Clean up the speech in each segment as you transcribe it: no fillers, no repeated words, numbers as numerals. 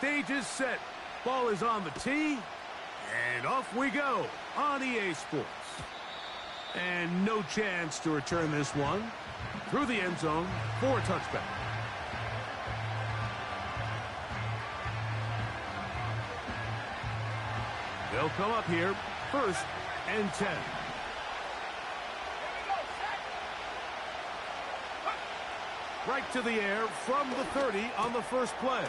stage is set. Ball is on the tee, and off we go on EA Sports. And no chance to return this one through the end zone for a touchback. They'll come up here, 1st and 10. Right to the air from the 30 on the first play.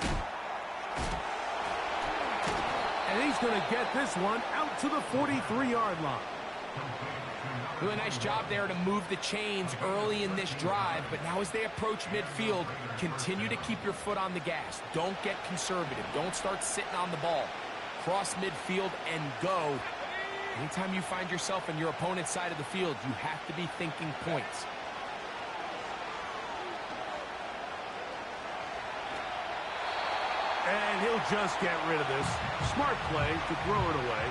And he's going to get this one out to the 43-yard line. Do a nice job there to move the chains early in this drive, but now as they approach midfield, continue to keep your foot on the gas. Don't get conservative. Don't start sitting on the ball. Cross midfield and go. Anytime you find yourself on your opponent's side of the field, you have to be thinking points. And he'll just get rid of this. Smart play to throw it away,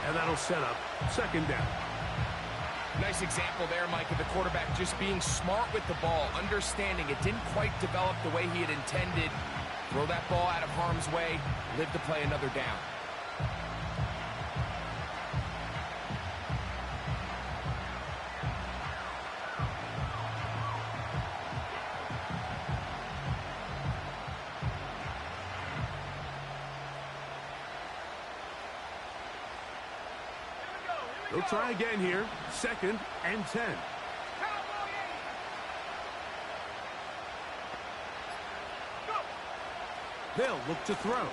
and that'll set up 2nd down. Nice example there, Mike, of the quarterback just being smart with the ball, understanding it didn't quite develop the way he had intended. Throw that ball out of harm's way, live to play another down. They'll try again here, 2nd and 10. They'll look to throw.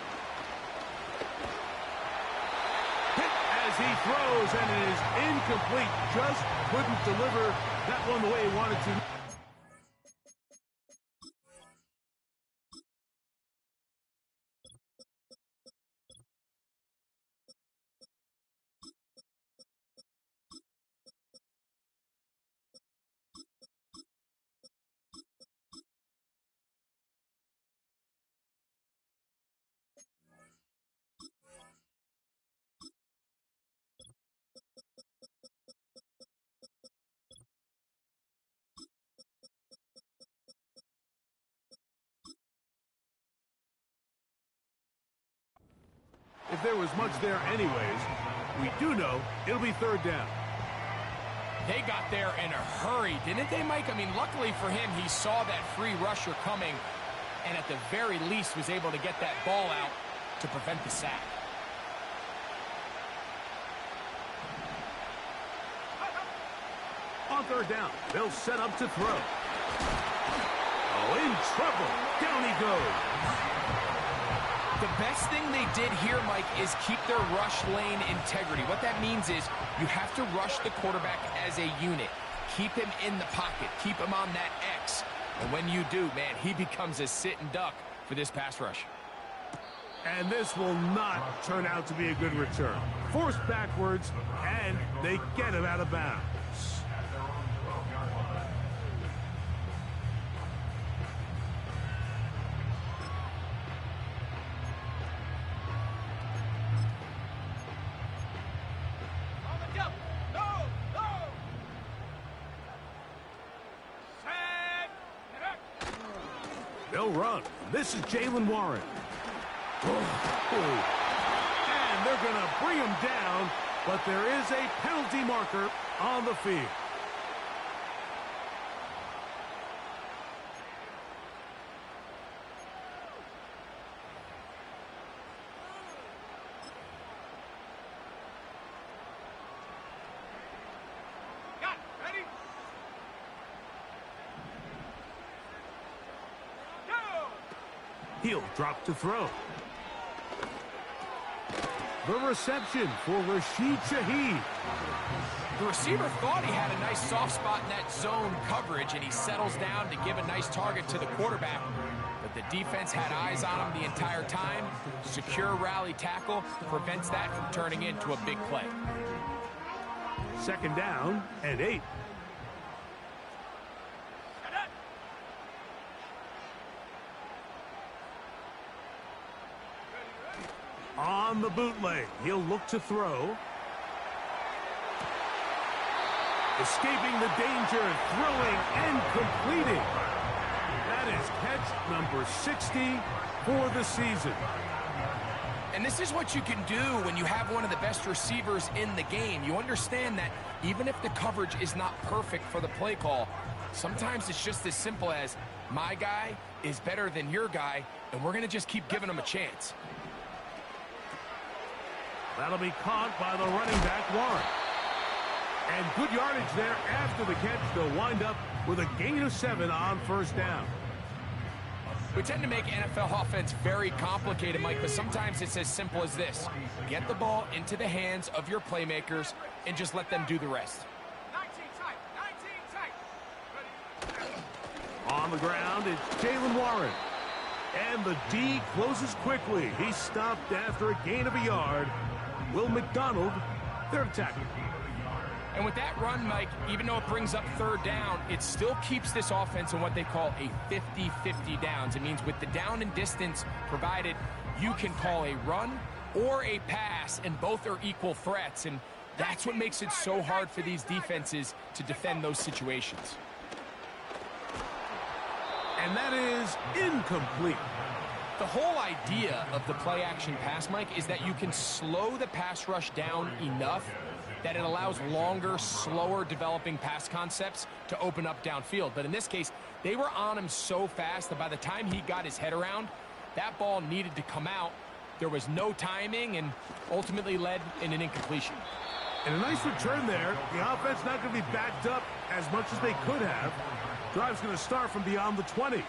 Hit as he throws, and it is incomplete. Just couldn't deliver that one the way he wanted to. If there was much there anyways, we do know it'll be 3rd down. They got there in a hurry, didn't they, Mike? I mean, luckily for him, he saw that free rusher coming, and at the very least was able to get that ball out to prevent the sack. On 3rd down, they'll set up to throw. Oh, in trouble. Down he goes. The best thing they did here, Mike, is keep their rush lane integrity. What that means is you have to rush the quarterback as a unit. Keep him in the pocket. Keep him on that X. And when you do, man, he becomes a sitting duck for this pass rush. And this will not turn out to be a good return. Forced backwards, and they get him out of bounds. They'll run. This is Jalen Warren. And they're going to bring him down, but there is a penalty marker on the field. He'll drop to throw. The reception for Rashid Shaheed. The receiver thought he had a nice soft spot in that zone coverage, and he settles down to give a nice target to the quarterback. But the defense had eyes on him the entire time. Secure rally tackle prevents that from turning into a big play. 2nd down and 8. On the bootleg, he'll look to throw. Escaping the danger, throwing and completing. That is catch number 60 for the season. And this is what you can do when you have one of the best receivers in the game. You understand that even if the coverage is not perfect for the play call, sometimes it's just as simple as my guy is better than your guy, and we're going to just keep giving him a chance. That'll be caught by the running back, Warren. And good yardage there after the catch. They'll wind up with a gain of 7 on first down. We tend to make NFL offense very complicated, Mike, but sometimes it's as simple as this. Get the ball into the hands of your playmakers and just let them do the rest. 19 tight. On the ground, it's Jaylen Warren. And the D closes quickly. He's stopped after a gain of a yard. Will McDonald, their attacker. And with that run, Mike, even though it brings up third down, it still keeps this offense in what they call a 50-50 downs. It means with the down and distance provided, you can call a run or a pass, and both are equal threats. And that's what makes it so hard for these defenses to defend those situations. And that is incomplete. The whole idea of the play-action pass, Mike, is that you can slow the pass rush down enough that it allows longer, slower developing pass concepts to open up downfield. But in this case, they were on him so fast that by the time he got his head around, that ball needed to come out. There was no timing and ultimately led in an incompletion. And a nice return there. The offense not going to be backed up as much as they could have. Drive's going to start from beyond the 20.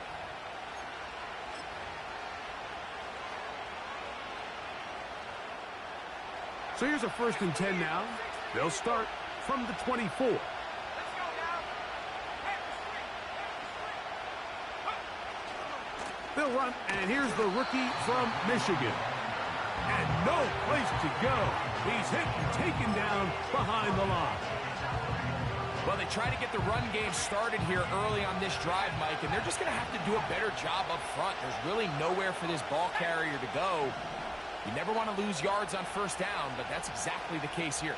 So here's a 1st and 10 now. They'll start from the 24. Let's go now. They'll run, and here's the rookie from Michigan. And no place to go. He's hit and taken down behind the line. Well, they try to get the run game started here early on this drive, Mike, and they're just going to have to do a better job up front. There's really nowhere for this ball carrier to go. You never want to lose yards on first down, but that's exactly the case here.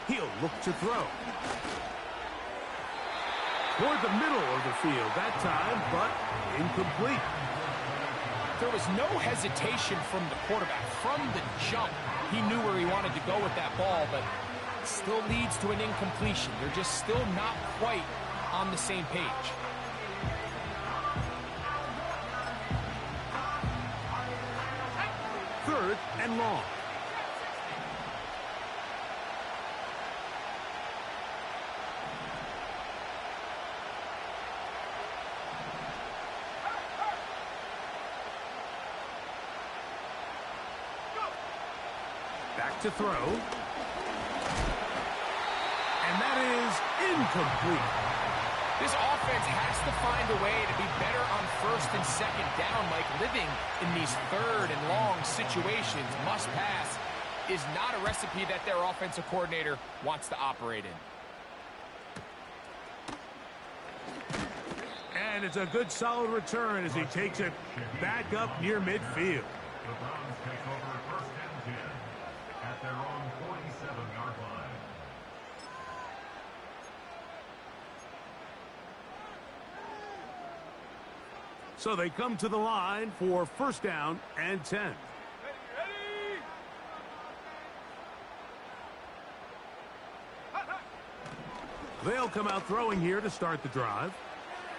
He'll look to throw. Toward the middle of the field that time, but incomplete. There was no hesitation from the quarterback. From the jump, he knew where he wanted to go with that ball, but it still leads to an incompletion. They're just still not quite on the same page. Third and long. Back to throw. And that is incomplete. This offense has to find a way to be better on first and second down, Mike. Living in these third and long situations, must pass, is not a recipe that their offensive coordinator wants to operate in. And it's a good solid return as he takes it back up near midfield. The Browns take over 1st and 10 at their own 47-yard line. So they come to the line for 1st down and 10. Ready. They'll come out throwing here to start the drive.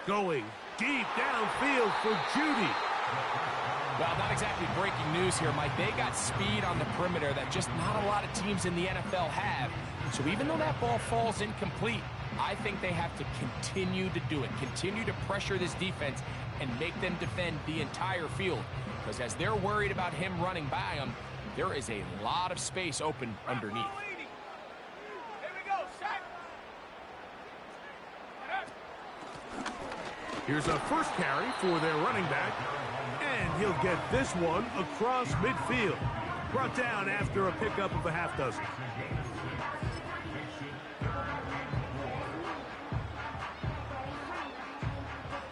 Going deep downfield for Judy. Well, not exactly breaking news here, Mike. They got speed on the perimeter that just not a lot of teams in the NFL have. So even though that ball falls incomplete, I think they have to continue to do it. Continue to pressure this defense and make them defend the entire field. Because as they're worried about him running by them, there is a lot of space open underneath. Here we go, set. Here's a first carry for their running back. And he'll get this one across midfield. Brought down after a pickup of a half dozen.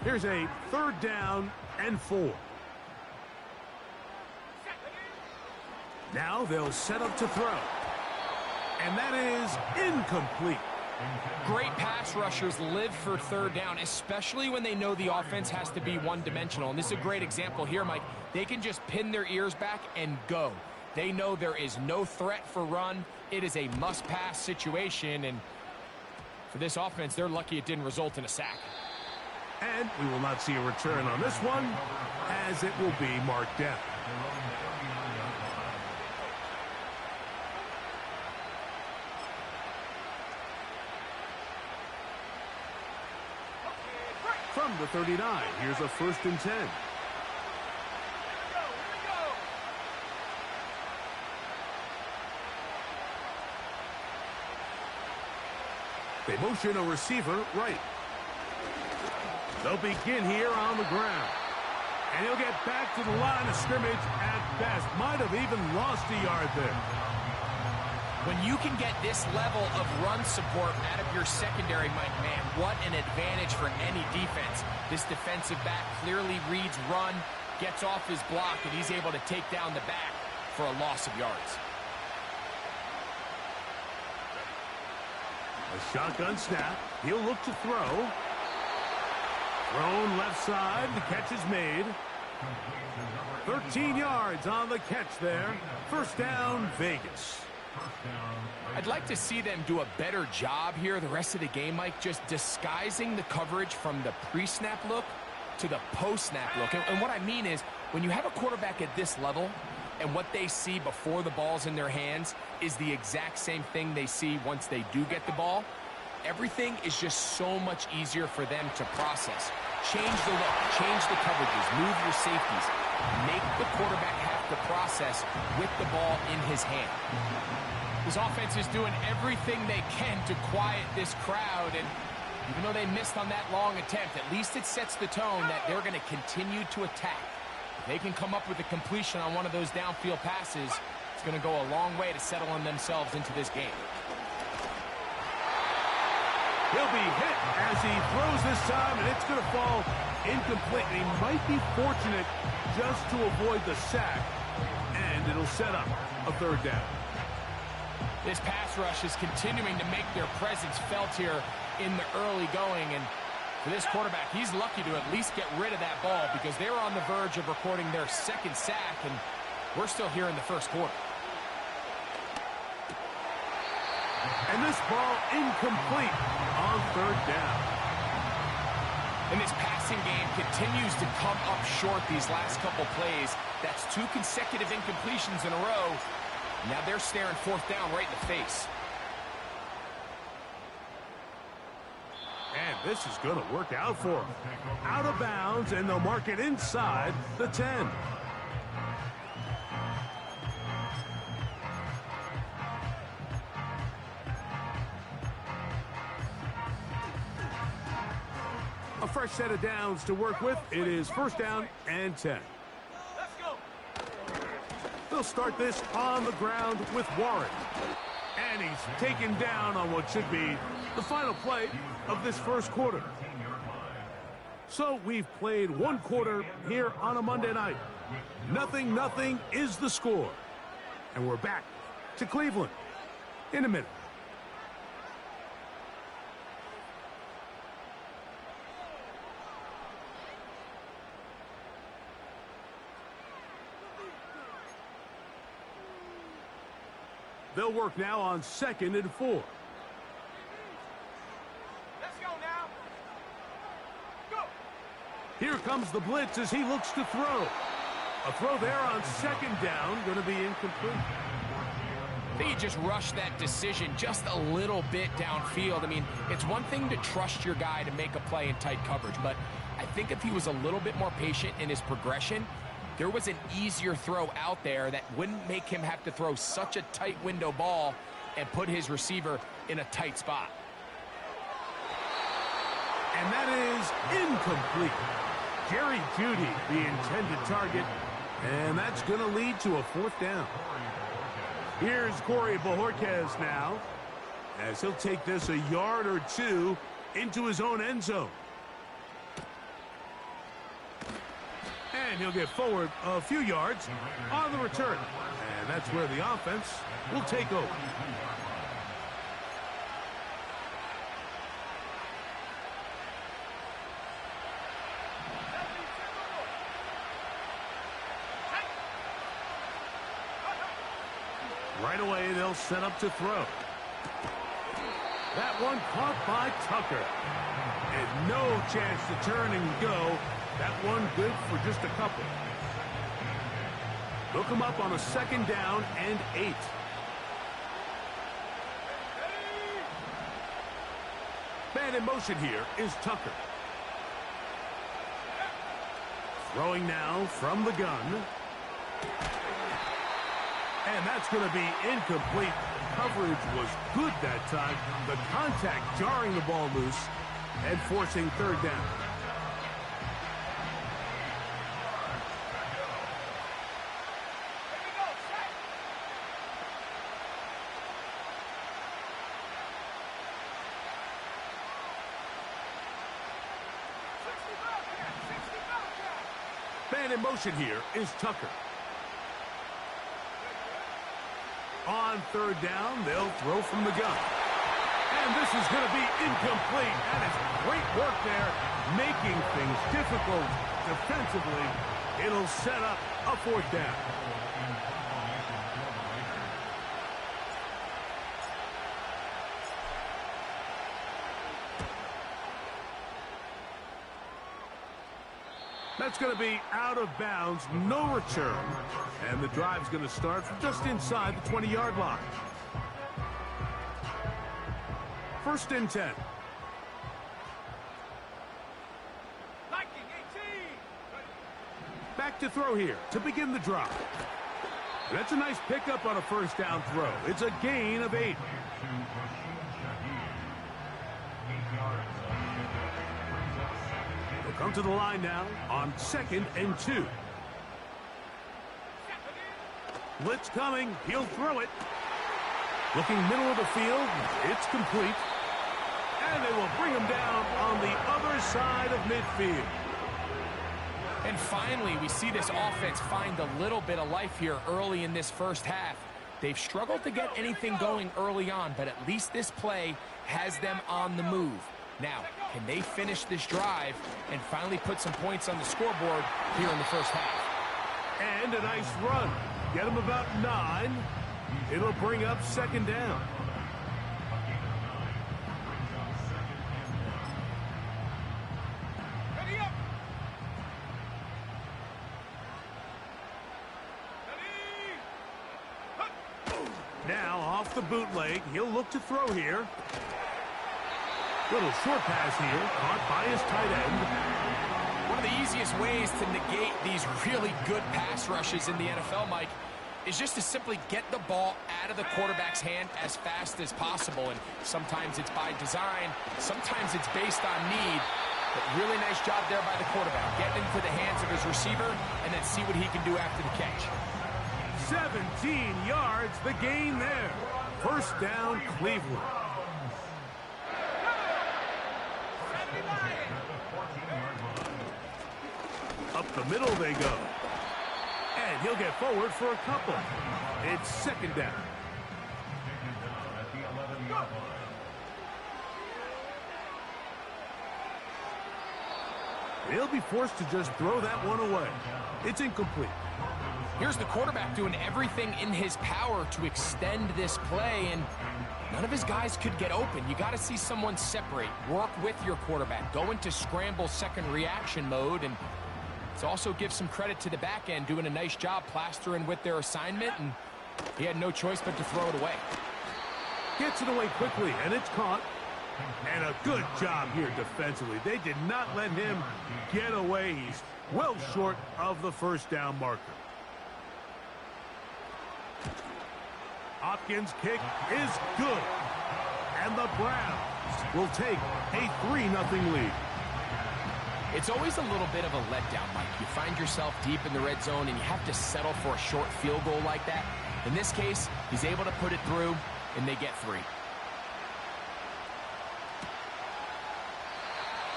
Here's a 3rd down and 4. Now they'll set up to throw. And that is incomplete. Great pass rushers live for third down, especially when they know the offense has to be one-dimensional. And this is a great example here, Mike. They can just pin their ears back and go. They know there is no threat for run. It is a must-pass situation, and for this offense, they're lucky it didn't result in a sack. And we will not see a return on this one, as it will be marked down. From the 39, here's a 1st and 10. They motion a receiver right. They'll begin here on the ground. And he'll get back to the line of scrimmage at best. Might have even lost a yard there. When you can get this level of run support out of your secondary, Mike, man, what an advantage for any defense. This defensive back clearly reads run, gets off his block, and he's able to take down the back for a loss of yards. A shotgun snap. He'll look to throw. Thrown left side. The catch is made. 13 yards on the catch there. 1st down, Vegas. I'd like to see them do a better job here the rest of the game, Mike, just disguising the coverage from the pre-snap look to the post-snap look. And what I mean is, when you have a quarterback at this level, and what they see before the ball's in their hands is the exact same thing they see once they do get the ball, everything is just so much easier for them to process. Change the look, change the coverages, move your safeties, make the quarterback have to process with the ball in his hand. This offense is doing everything they can to quiet this crowd, and even though they missed on that long attempt, at least it sets the tone that they're going to continue to attack. If they can come up with a completion on one of those downfield passes, it's going to go a long way to settling themselves into this game. He'll be hit as he throws this time, and it's going to fall incomplete. He might be fortunate just to avoid the sack, and it'll set up a 3rd down. This pass rush is continuing to make their presence felt here in the early going, and for this quarterback, he's lucky to at least get rid of that ball because they were on the verge of recording their 2nd sack, and we're still here in the 1st quarter. And this ball incomplete on 3rd down. And this passing game continues to come up short these last couple plays. That's 2 consecutive incompletions in a row. Now they're staring 4th down right in the face. And this is going to work out for them. Out of bounds, and they'll mark it inside the 10. A fresh set of downs to work with. It is 1st down and 10. Let's go. They'll start this on the ground with Warren. And he's taken down on what should be the final play of this 1st quarter. So we've played 1 quarter here on a Monday night. 0-0 is the score. And we're back to Cleveland in a minute. They'll work now on 2nd and 4. Let's go now. Go. Here comes the blitz as he looks to throw. A throw there on 2nd down, going to be incomplete. I think he just rushed that decision just a little bit downfield. I mean, it's one thing to trust your guy to make a play in tight coverage, but I think if he was a little bit more patient in his progression, there was an easier throw out there that wouldn't make him have to throw such a tight window ball and put his receiver in a tight spot. And that is incomplete. Jerry Jeudy, the intended target, and that's going to lead to a 4th down. Here's Corey Bojorquez now, as he'll take this a yard or 2 into his own end zone. And he'll get forward a few yards on the return. And that's where the offense will take over. Right away, they'll set up to throw. That one caught by Tucker. And no chance to turn and go. That one good for just a couple. Look him up on a 2nd down and 8. Man in motion here is Tucker. Throwing now from the gun. And that's going to be incomplete. Coverage was good that time. The contact jarring the ball loose and forcing 3rd down. Man in motion here is Tucker. On 3rd down, they'll throw from the gun. And this is going to be incomplete. And it's great work there, making things difficult defensively. It'll set up a 4th down. That's going to be out of bounds, no return. And the drive's going to start from just inside the 20-yard line. 1st and 10. Back to throw here to begin the drive. That's a nice pickup on a 1st down throw. It's a gain of 8. He'll come to the line now on 2nd and 2. Blitz coming. He'll throw it. Looking middle of the field. It's complete. And they will bring him down on the other side of midfield. And finally, we see this offense find a little bit of life here early in this 1st half. They've struggled to get anything going early on, but at least this play has them on the move. Now, can they finish this drive and finally put some points on the scoreboard here in the 1st half? And a nice run. Get him about 9. It'll bring up 2nd down. Ready up. Now off the bootleg, he'll look to throw here. Little short pass here, caught by his tight end. One of the easiest ways to negate these really good pass rushes in the NFL, Mike, is just to simply get the ball out of the quarterback's hand as fast as possible. And sometimes it's by design, sometimes it's based on need. But really nice job there by the quarterback. Getting into the hands of his receiver and then see what he can do after the catch. 17 yards, the gain there. 1st down, Cleveland. Up the middle they go. And he'll get forward for a couple. It's 2nd down. He'll be forced to just throw that one away. It's incomplete. Here's the quarterback doing everything in his power to extend this play, and none of his guys could get open. You got to see someone separate, work with your quarterback, go into scramble second reaction mode, and it also gives some credit to the back end doing a nice job plastering with their assignment, and he had no choice but to throw it away. Gets it away quickly, and it's caught. And a good job here defensively. They did not let him get away. He's well short of the 1st down marker. Hopkins' kick is good. And the Browns will take a 3-0 lead. It's always a little bit of a letdown, Mike. You find yourself deep in the red zone and you have to settle for a short field goal like that. In this case, he's able to put it through, and they get 3.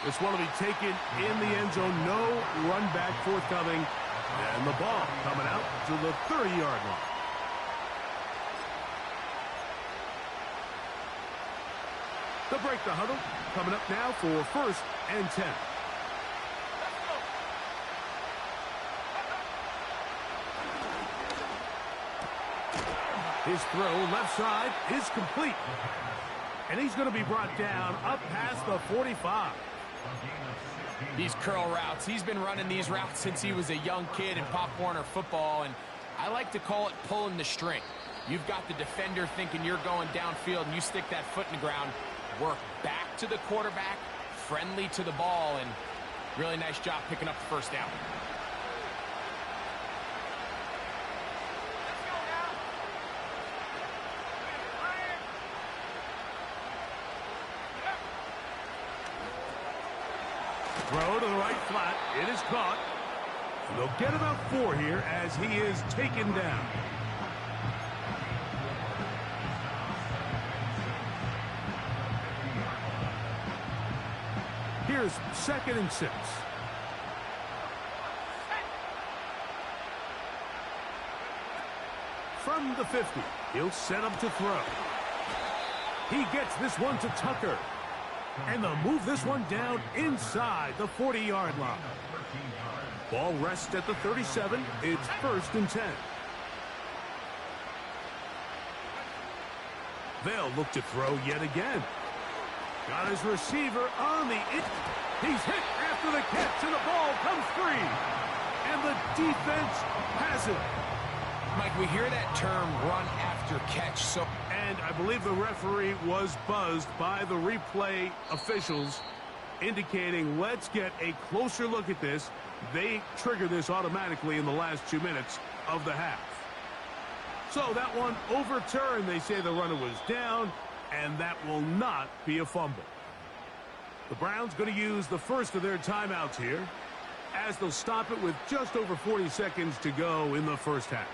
This one will be taken in the end zone. No run back forthcoming. And the ball coming out to the 30-yard line. They'll break the huddle. Coming up now for 1st and 10. His throw left side is complete. And he's going to be brought down up past the 45. These curl routes, he's been running these routes since he was a young kid in Pop Warner football, and I like to call it pulling the string. You've got the defender thinking you're going downfield, and you stick that foot in the ground, work back to the quarterback, friendly to the ball, and really nice job picking up the first down. Throw to the right flat. It is caught. And they'll get about 4 here as he is taken down. Here's 2nd and 6. From the 50, he'll set up to throw. He gets this one to Tucker. And they'll move this one down inside the 40-yard line. Ball rests at the 37. It's 1st and 10. They'll look to throw yet again. Got his receiver on the in. He's hit after the catch, and the ball comes free. And the defense has it. Mike, we hear that term, run after catch, so... And I believe the referee was buzzed by the replay officials, indicating, let's get a closer look at this. They trigger this automatically in the last 2 minutes of the half. So that one overturned. They say the runner was down, and that will not be a fumble. The Browns going to use the first of their timeouts here, as they'll stop it with just over 40 seconds to go in the first half.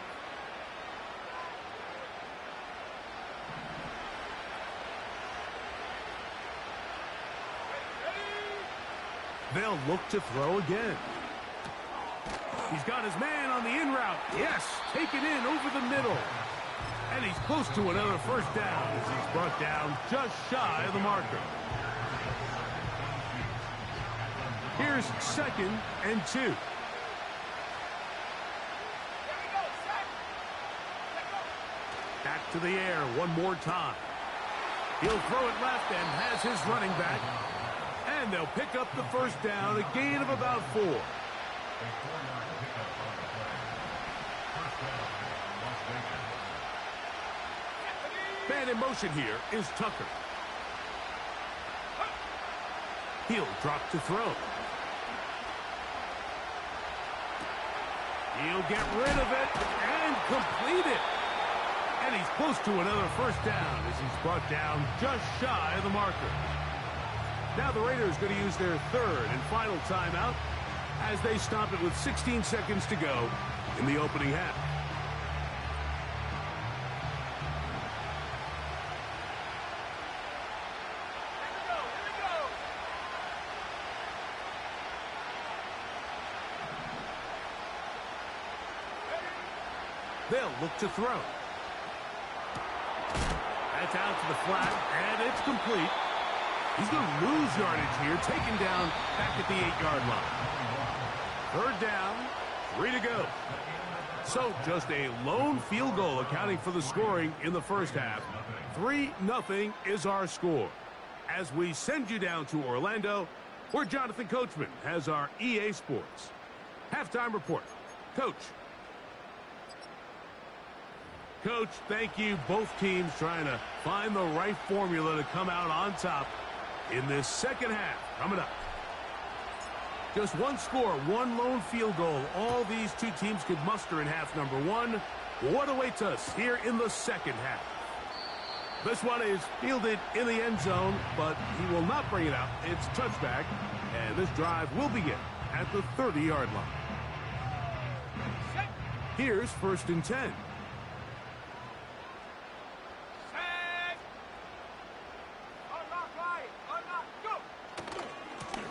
They'll look to throw again. He's got his man on the in route. Yes, taken in over the middle. And he's close to another first down as he's brought down just shy of the marker. Here's 2nd and 2. Back to the air one more time. He'll throw it left and has his running back. And they'll pick up the first down, a gain of about 4. Man in motion here is Tucker. He'll drop to throw. He'll get rid of it and complete it. And he's close to another first down as he's brought down just shy of the marker. Now the Raiders going to use their 3rd and final timeout as they stop it with 16 seconds to go in the opening half. They'll look to throw. That's out to the flat, and it's complete. He's going to lose yardage here, taken down back at the 8-yard line. 3rd down, 3 to go. So just a lone field goal accounting for the scoring in the first half. 3-0 is our score. As we send you down to Orlando, where Jonathan Coachman has our EA Sports halftime report. Coach. Coach, thank you. Both teams trying to find the right formula to come out on top in this second half. Coming up. Just one score, one lone field goal. All these two teams could muster in half number 1. What awaits us here in the second half? This one is fielded in the end zone, but he will not bring it out. It's touchback, and this drive will begin at the 30-yard line. Here's 1st and 10.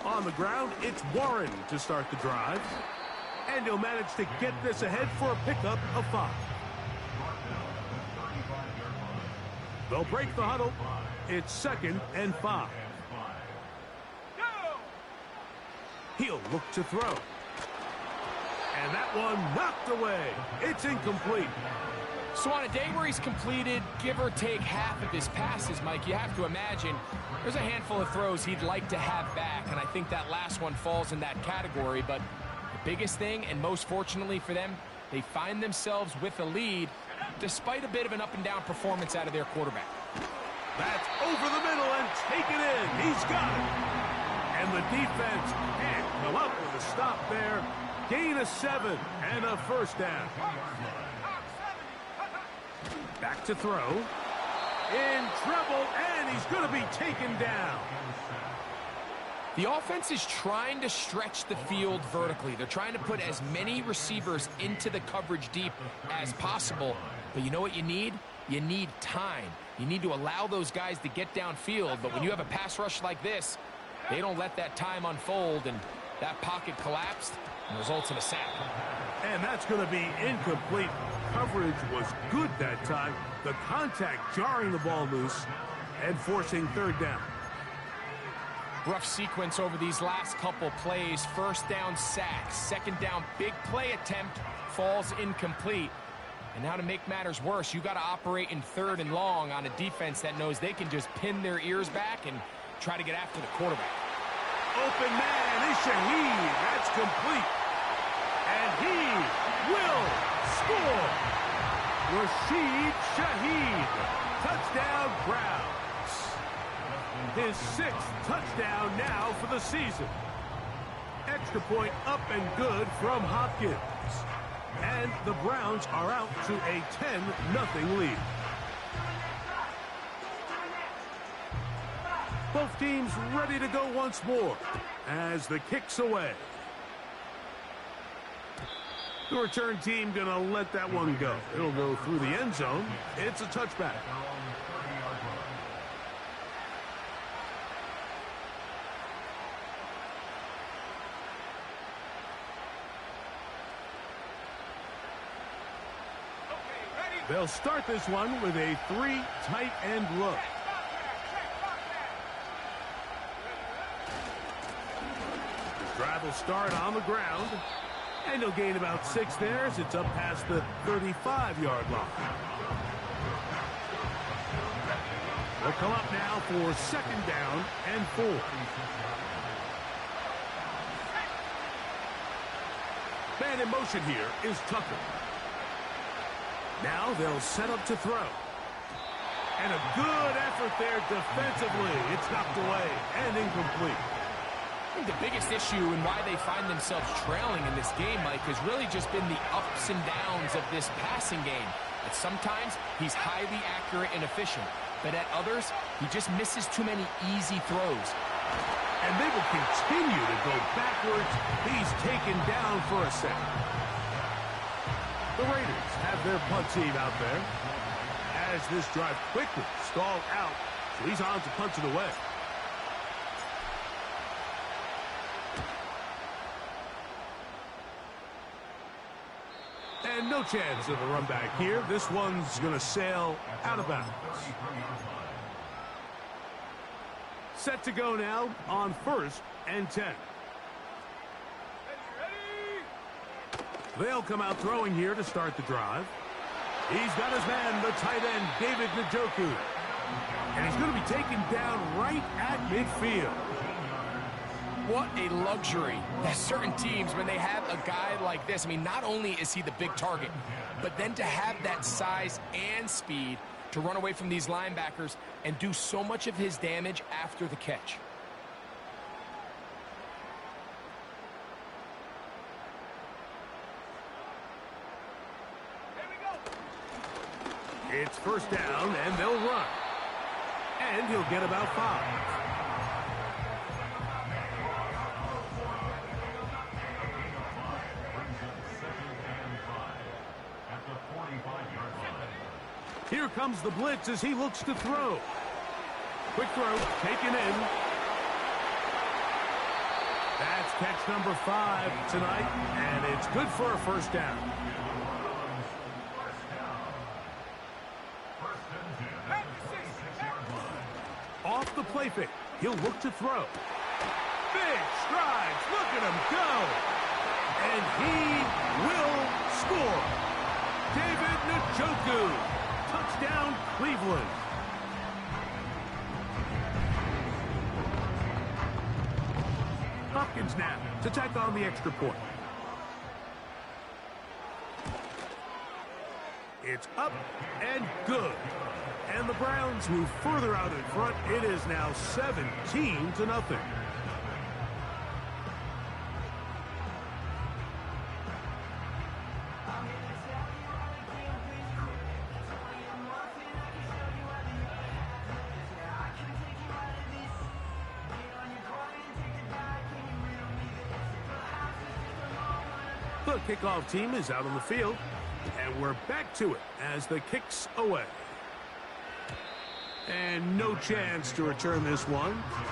On the ground, it's Warren to start the drive. And he'll manage to get this ahead for a pickup of 5. They'll break the huddle. It's 2nd and 5. He'll look to throw. And that one knocked away. It's incomplete. So on a day where he's completed, give or take half of his passes, Mike, you have to imagine there's a handful of throws he'd like to have back, and I think that last one falls in that category. But the biggest thing, and most fortunately for them, they find themselves with a lead despite a bit of an up-and-down performance out of their quarterback. That's over the middle and taken in. He's got it. And the defense can't come up with a stop there. Gain of 7 and a first down. Back to throw. In trouble, and he's going to be taken down. The offense is trying to stretch the field vertically. They're trying to put as many receivers into the coverage deep as possible. But you know what you need? You need time. You need to allow those guys to get downfield. But when you have a pass rush like this, they don't let that time unfold, and that pocket collapsed and results in a sack. And that's going to be incomplete. Coverage was good that time. The contact jarring the ball loose and forcing third down. Rough sequence over these last couple plays. First down sack, second down big play attempt falls incomplete. And now to make matters worse, you got to operate in third and long on a defense that knows they can just pin their ears back and try to get after the quarterback. Open man is Shaheed. That's complete. And he will score. Rashid Shaheed. Touchdown Browns. His 6th touchdown now for the season. Extra point up and good from Hopkins. And the Browns are out to a 10-0 lead. Both teams ready to go once more as the kick's away. The return team going to let that one go. It'll go through the end zone. It's a touchback. They'll start this one with a 3 tight end look. This drive will start on the ground. And he'll gain about 6 there as it's up past the 35-yard line. They'll come up now for second down and 4. Man in motion here is Tucker. Now they'll set up to throw. And a good effort there defensively. It's knocked away and incomplete. I think the biggest issue and why they find themselves trailing in this game, Mike, has really just been the ups and downs of this passing game. At sometimes, he's highly accurate and efficient. But at others, he just misses too many easy throws. And they will continue to go backwards. He's taken down for a sack. The Raiders have their punt team out there as this drive quickly stalled out. So he's on to punch it away. And no chance of a run back here. This one's going to sail out of bounds. Set to go now on 1st and 10. They'll come out throwing here to start the drive. He's got his man, the tight end, David Njoku. And he's going to be taken down right at midfield. What a luxury that certain teams, when they have a guy like this, I mean, not only is he the big target, but then to have that size and speed to run away from these linebackers and do so much of his damage after the catch. It's first down, and they'll run. And he'll get about 5. Here comes the blitz as he looks to throw. Quick throw, taken in. That's catch number 5 tonight, and it's good for a first down. Off the play fake, he'll look to throw. Big strides, look at him go. And he will score. David Njoku. Touchdown, Cleveland. Hopkins now to tack on the extra point. It's up and good. And the Browns move further out in front. It is now 17-0. The kickoff team is out on the field, and we're back to it as the kick's away. And no chance to return this one.